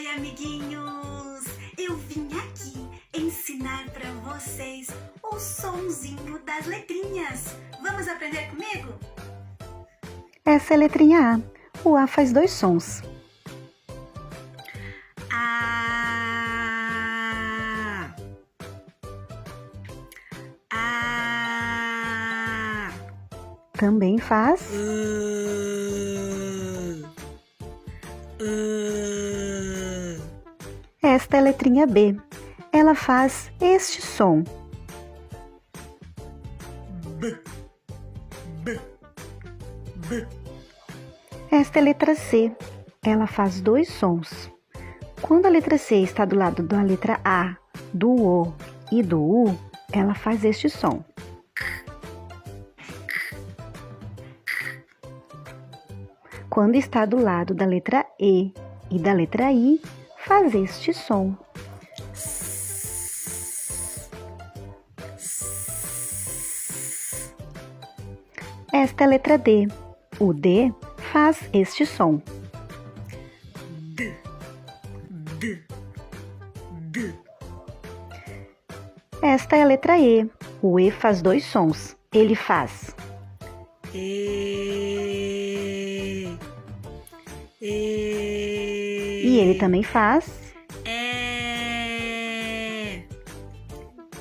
Oi, amiguinhos! Eu vim aqui ensinar para vocês o sonzinho das letrinhas. Vamos aprender comigo? Essa é a letrinha A. O A faz dois sons. A. A. Também faz Esta é a letrinha B. Ela faz este som. B. B. B. Esta é a letra C. Ela faz dois sons. Quando a letra C está do lado da letra A, do O e do U, ela faz este som. Quando está do lado da letra E e da letra I, faz este som. Esta é a letra D. O D faz este som. D. D. D. Esta é a letra E. O E faz dois sons. Ele faz E. e ele também faz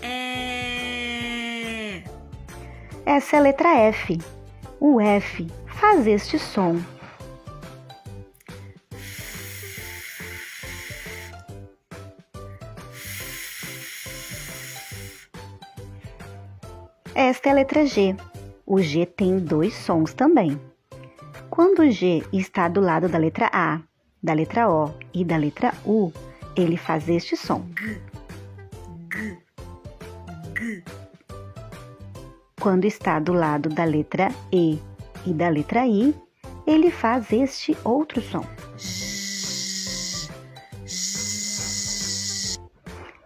É. Essa é a letra F. O F faz este som. Esta é a letra G. O G tem dois sons também. Quando o G está do lado da letra A, da letra O e da letra U, ele faz este som. Quando está do lado da letra E e da letra I, ele faz este outro som.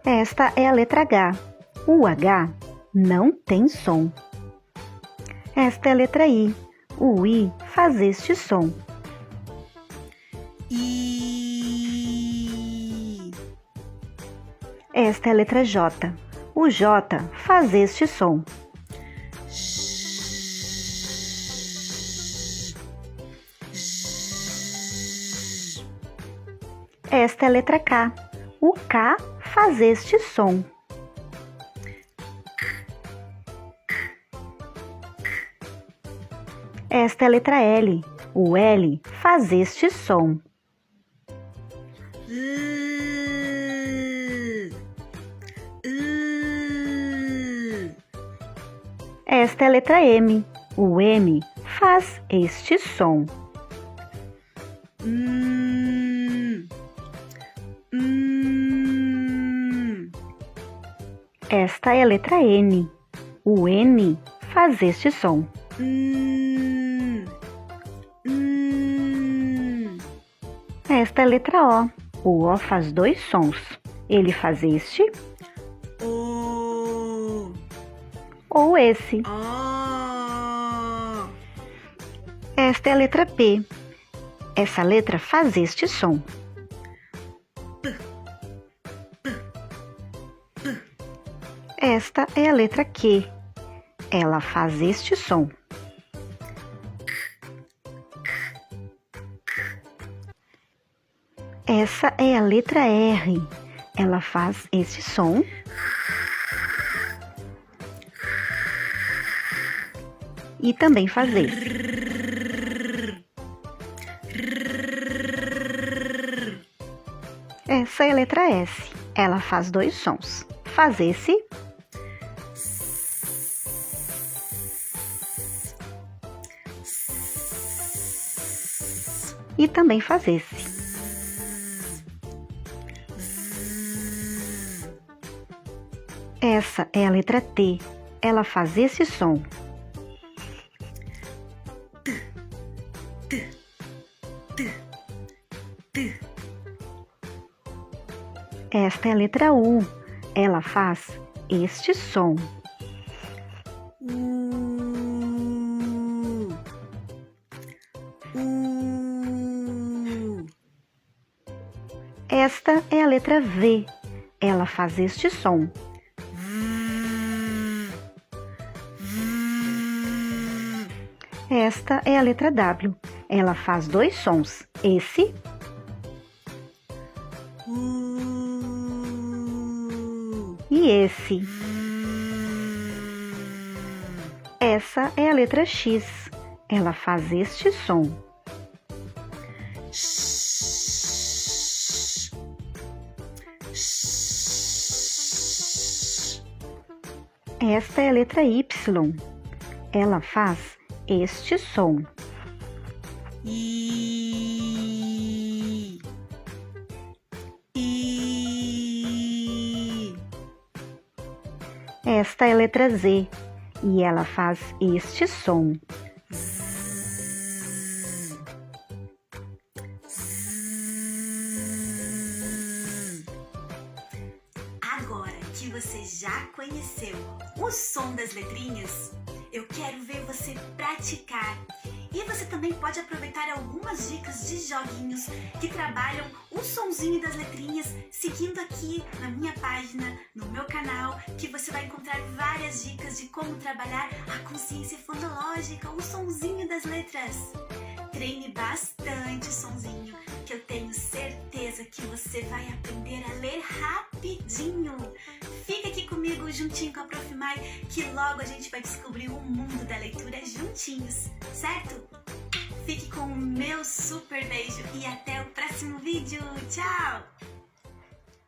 Esta é a letra H. O H não tem som. Esta é a letra I. O I faz este som. I. Esta é a letra J. O J faz este som. Esta é a letra K. O K faz este som. Esta é a letra L. O L faz este som. Esta é a letra M. O M faz este som. Esta é a letra N. O N faz este som. Esta é a letra O. O O faz dois sons. Ele faz este O. ou esse. O. Esta é a letra P. Essa letra faz este som. Esta é a letra Q. Ela faz este som. Essa é a letra R. Ela faz este som. E também faz esse. Essa é a letra S. Ela faz dois sons. Faz esse e também faz esse. Essa é a letra T. Ela faz esse som. Esta é a letra U. Ela faz este som. Esta é a letra V. Ela faz este som. Esta é a letra W. Ela faz dois sons. Esse e esse. Essa é a letra X. Ela faz este som. Esta é a letra Y. Ela faz este som. Esta é a letra Z e ela faz este som. Agora que você já conheceu o som das letrinhas, eu quero ver você praticar. E você também pode aproveitar algumas dicas de joguinhos que trabalham o sonzinho das letrinhas, seguindo aqui na minha página, no meu canal, que você vai encontrar várias dicas de como trabalhar a consciência fonológica, o sonzinho das letras. Treine bastante o sonzinho, que eu tenho certeza que você vai aprender a ler rapidinho. Fica aqui comigo juntinho com a Prof. Mai, que logo a gente vai descobrir o mundo da leitura juntinhos, certo? Fique com o meu super beijo e até o próximo vídeo. Tchau!